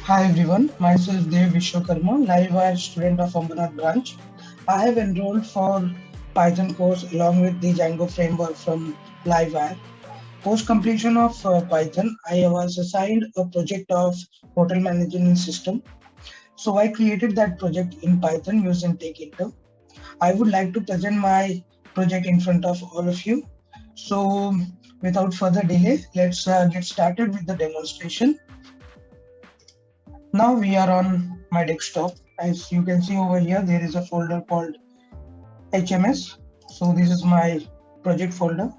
Hi everyone, myself Dev Vishwakarma, Livewire student of Ambernath branch. I have enrolled for Python course along with the Django framework from Livewire. Post completion of Python, I was assigned a project of hotel management system. So I created that project in Python using Takeinter. I would like to present my project in front of all of you. So without further delay, let's get started with the demonstration. Now we are on my desktop. As you can see over here, there is a folder called HMS. So this is my project folder.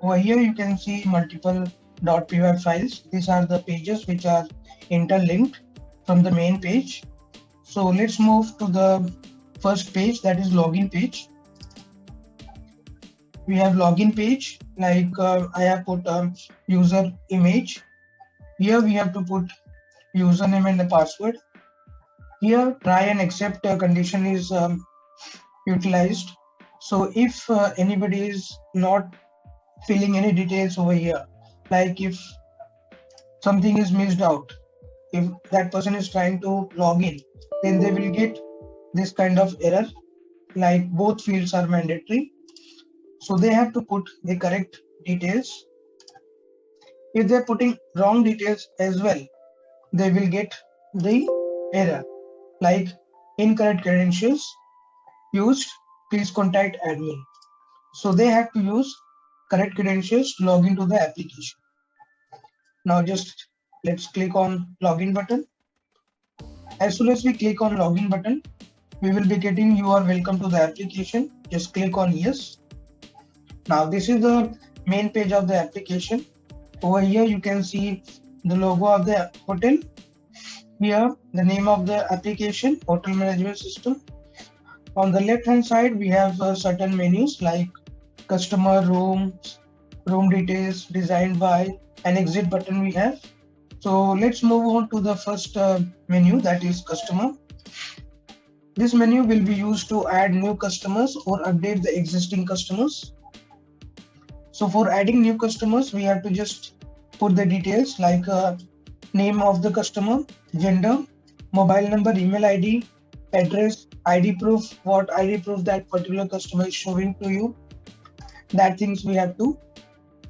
Over here, you can see multiple .py files. These are the pages which are interlinked from the main page. So let's move to the first page, that is login page. We have login page, like I have put user image. Here we have to put username and the password. Here try and accept condition is utilized. So if anybody is not filling any details over here, like if something is missed out, if that person is trying to log in, then they will get this kind of error, like both fields are mandatory. So they have to put the correct details. If they're putting wrong details as well, they will get the error, like incorrect credentials used, please contact admin. So they have to use correct credentials to log into the application. Now just let's click on login button. As soon as we click on login button, we will be getting you are welcome to the application. Just click on yes. Now this is the main page of the application. Over here you can see the logo of the hotel. Here the name of the application, hotel management system. On the left hand side we have certain menus like customer rooms, room details, designed by, an exit button we have. So let's move on to the first menu, that is customer. This menu will be used to add new customers or update the existing customers. So for adding new customers, we have to just put the details like name of the customer, gender, mobile number, email ID, address, ID proof, what ID proof that particular customer is showing to you. That things we have to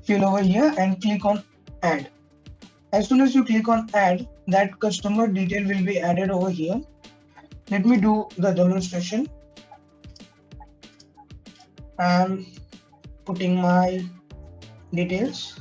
fill over here and click on add. As soon as you click on add, that customer detail will be added over here. Let me do the demonstration. I'm putting my details.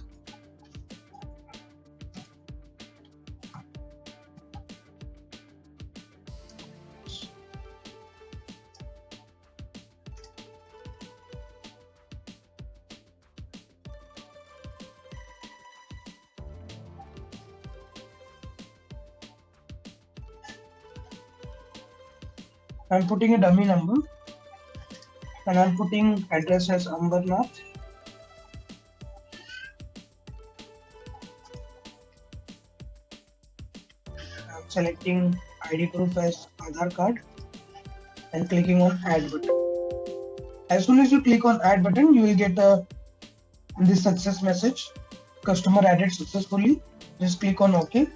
I'm putting a dummy number and I'm putting address as Ambernath. I'm selecting ID proof as Aadhaar card and clicking on add button. As soon as you click on add button, you will get this success message. Customer added successfully. Just click on OK.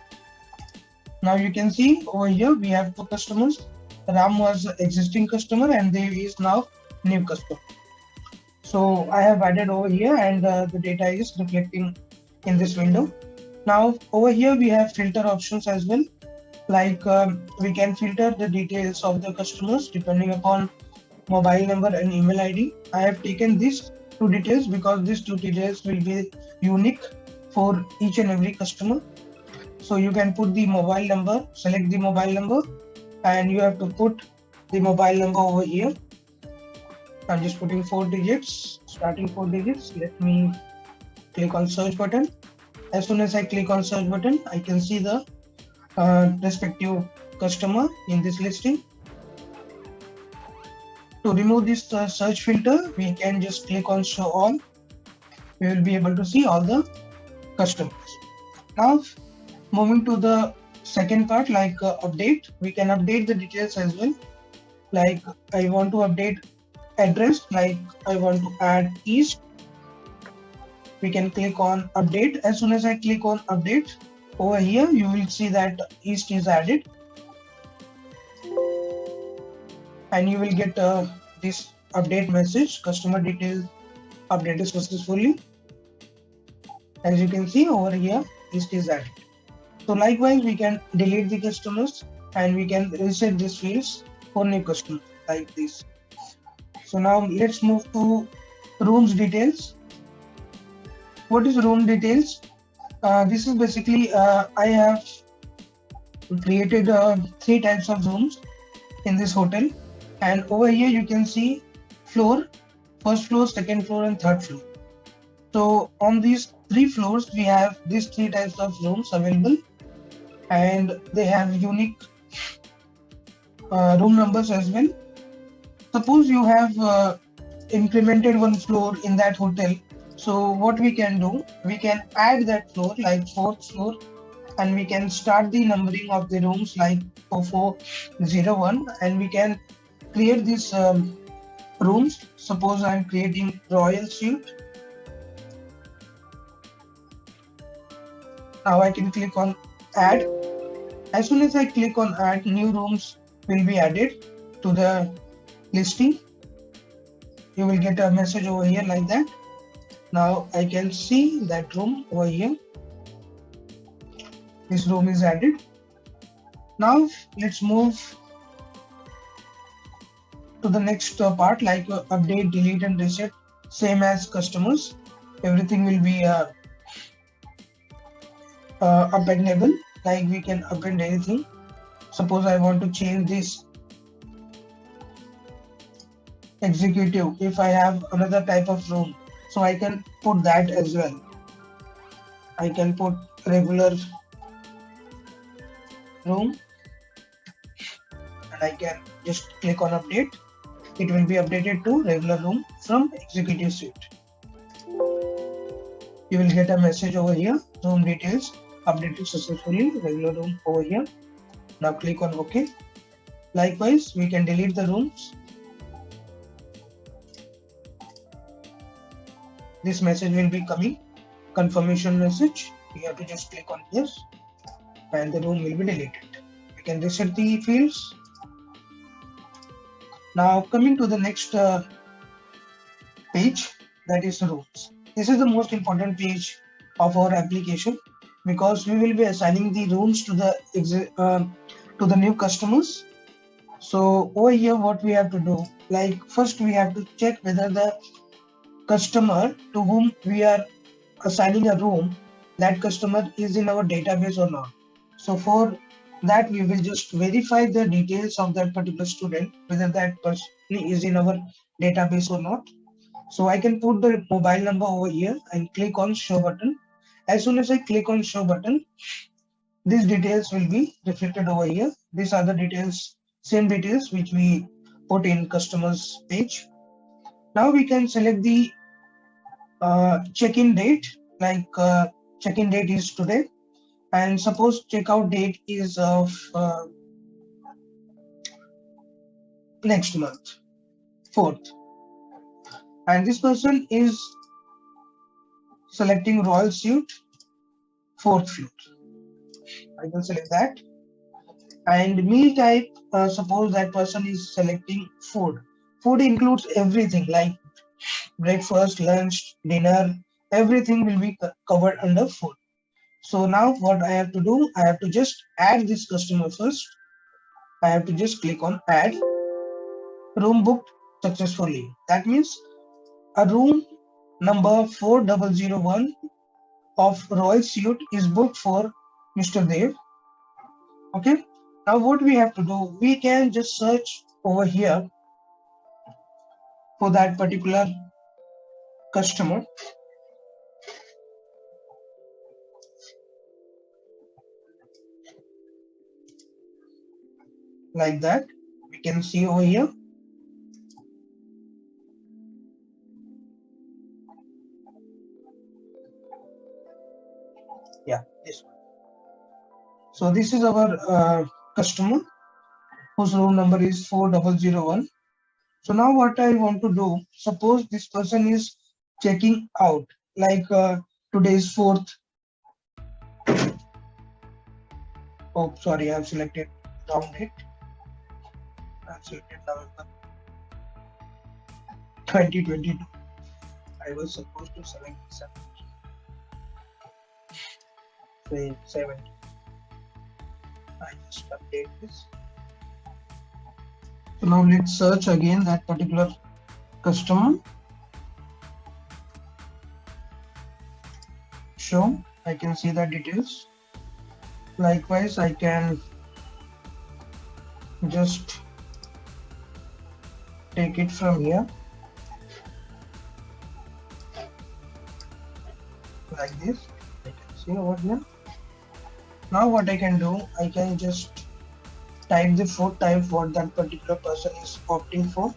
Now you can see over here we have two customers. Ram was existing customer and Dev is now new customer. So I have added over here and the data is reflecting in this window. Now over here we have filter options as well. Like we can filter the details of the customers depending upon mobile number and email ID. I have taken these two details because these two details will be unique for each and every customer. So you can put the mobile number, select the mobile number, and you have to put the mobile number over here. I'm just putting 4 digits, starting 4 digits. Let me click on search button. As soon as I click on search button, I can see the respective customer in this listing. To remove this search filter, we can just click on show all. We will be able to see all the customers. Now, moving to the second part, like update, we can update the details as well. Like I want to update address, like I want to add east. We can click on update. As soon as I click on update, Over here, you will see that East is added, and you will get this update message, customer details updated successfully. As you can see over here, East is added. So likewise, we can delete the customers and we can reset these fields for new customers like this. So now let's move to rooms details. What is room details? This is basically I have created 3 types of rooms in this hotel, and over here you can see floor, first floor, second floor, and third floor. So on these 3 floors, we have these 3 types of rooms available, and they have unique room numbers as well. Suppose you have implemented one floor in that hotel. So what we can do, we can add that floor like fourth floor, and we can start the numbering of the rooms like 4401, and we can create these rooms. Suppose I'm creating Royal Suite. Now I can click on add. As soon as I click on add, new rooms will be added to the listing. You will get a message over here like that. Now I can see that room over here. This room is added. Now let's move to the next part, like update, delete, and reset. Same as customers, everything will be appendable. Like we can append anything. Suppose I want to change this executive. If I have another type of room, so I can put that as well. I can put regular room, and I can just click on update. It will be updated to regular room from executive suite. You will get a message over here, room details updated successfully, regular room over here. Now click on OK. Likewise, we can delete the rooms. This message will be coming, confirmation message. You have to just click on yes, and the room will be deleted. We can reset the fields. Now coming to the next page, that is rooms. This is the most important page of our application because we will be assigning the rooms to the new customers. So over here, what we have to do, like first we have to check whether the customer to whom we are assigning a room, that customer is in our database or not. So for that, we will just verify the details of that particular student, whether that person is in our database or not. So I can put the mobile number over here and click on show button. As soon as I click on show button, these details will be reflected over here. These are the details, same details which we put in customers page. Now we can select the check-in date, like check-in date is today, and suppose checkout date is of next month, 4th, and this person is selecting Royal Suite, 4th floor. I can select that. And meal type, suppose that person is selecting food. Food includes everything like breakfast, lunch, dinner, everything will be covered under food. So now what I have to do, I have to just add this customer first. I have to just click on add. Room booked successfully. That means a room number 4001 of Royal Suite is booked for Mr. Dev. Okay. Now what we have to do, we can just search over here for that particular customer. Like that, we can see over here. Yeah, this one. So this is our customer whose room number is 4001. So now what I want to do, suppose this person is checking out, like today is 4th. Oh, sorry, I've selected wrong date. I've selected November 2022. I was supposed to select December 7. I just update this. So now let's search again that particular customer. Show, I can see the details. Likewise, I can just take it from here like this. I can see over here. Now what I can do, I can just type the food type what that particular person is opting for.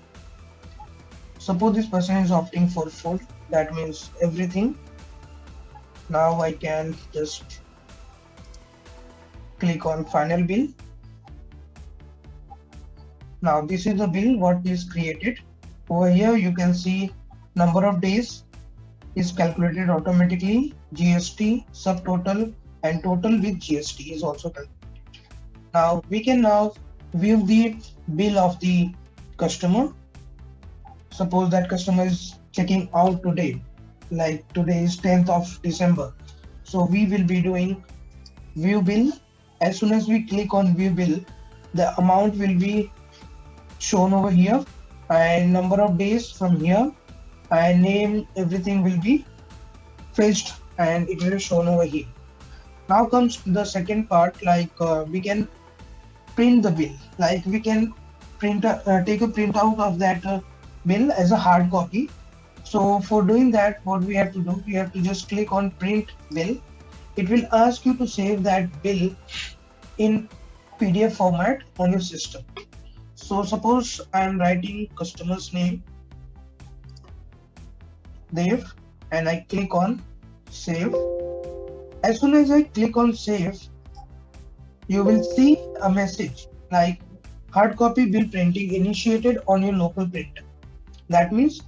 Suppose this person is opting for food, that means everything. Now I can just click on final bill. Now this is the bill what is created. Over here you can see number of days is calculated automatically, GST, subtotal and total with GST is also calculated. Now we can now view the bill of the customer. Suppose that customer is checking out today, like today is 10th of December. So we will be doing view bill. As soon as we click on view bill, the amount will be shown over here and number of days from here and name, everything will be fetched and it will be shown over here. Now comes the second part, like we can print the bill, like we can take a printout of that bill as a hard copy. So for doing that, what we have to do, we have to just click on print bill. It will ask you to save that bill in PDF format on your system. So suppose I am writing customer's name Dev and I click on save. As soon as I click on save, you will see a message like hard copy bill printing initiated on your local printer. That means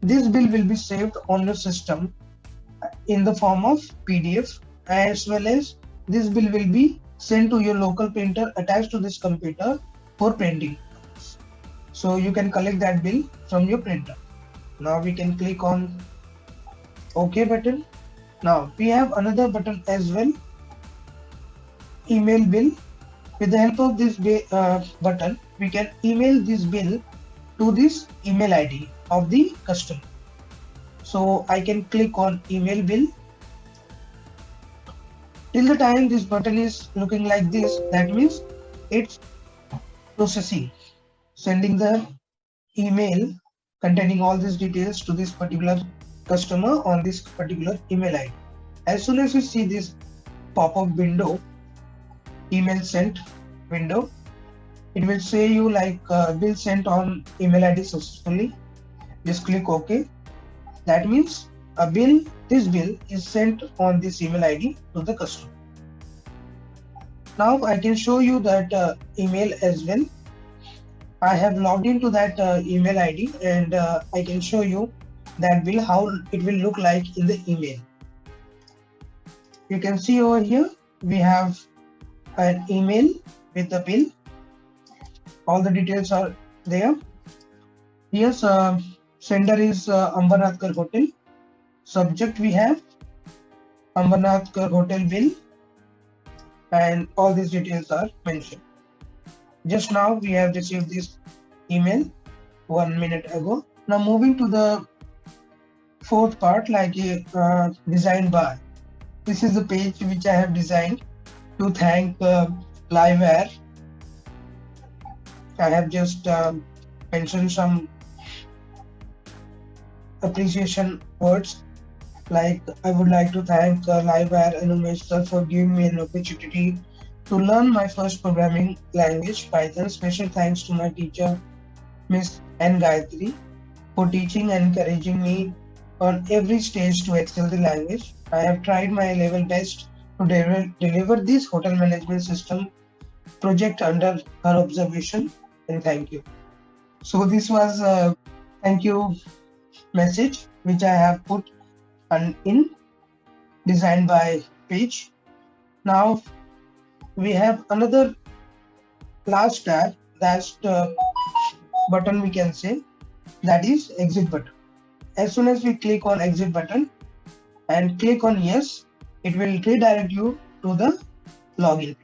this bill will be saved on your system in the form of PDF, as well as this bill will be sent to your local printer attached to this computer for printing. So you can collect that bill from your printer. Now we can click on OK button. Now we have another button as well, email bill. With the help of this button, we can email this bill to this email ID of the customer. So I can click on email bill. Till the time this button is looking like this, that means it's processing, sending the email containing all these details to this particular customer on this particular email ID. As soon as you see this pop-up window, email sent window, it will say you like bill sent on email ID successfully. Just click OK. That means this bill is sent on this email ID to the customer. Now I can show you that email as well. I have logged into that email ID and I can show you that bill, how it will look like in the email. You can see over here we have an email with the bill. All the details are there. Yes, sender is Ambernathkar Hotel. Subject we have Ambernathkar Hotel bill, and all these details are mentioned. Just now we have received this email 1 minute ago. Now moving to the fourth part, like a design bar. This is the page which I have designed to thank Liveware. I have just mentioned some appreciation words, like I would like to thank Liveware and Umesh sir for giving me an opportunity to learn my first programming language, Python. Special thanks to my teacher, Miss N. Gayatri, for teaching and encouraging me on every stage to excel the language. I have tried my level best to deliver this hotel management system project under her observation, and thank you. So this was a thank you message which I have put in design by page. Now we have another last tab, that's the button we can say, that is exit button. As soon as we click on exit button and click on yes, it will redirect you to the login.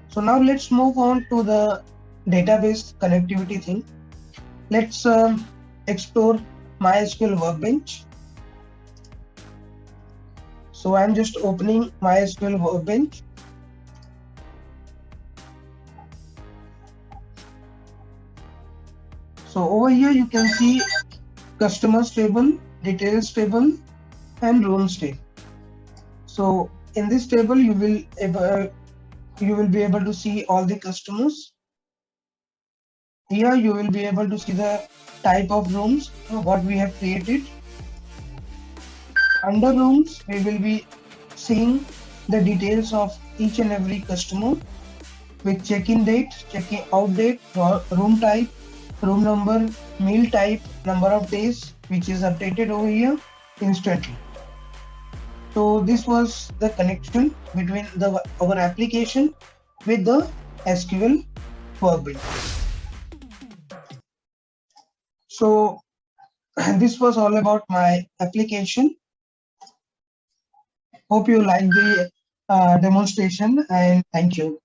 So now let's move on to the database connectivity thing. Let's explore MySQL Workbench. So I'm just opening MySQL Workbench. So over here you can see customers table, details table, and rooms table. So in this table you will be able to see all the customers. Here you will be able to see the type of rooms what we have created. Under rooms we will be seeing the details of each and every customer with check-in date, check-in out date, room type, room number, meal type, number of days, which is updated over here instantly. So this was the connection between our application with the SQL Workbench. So this was all about my application. Hope you like the demonstration, and thank you.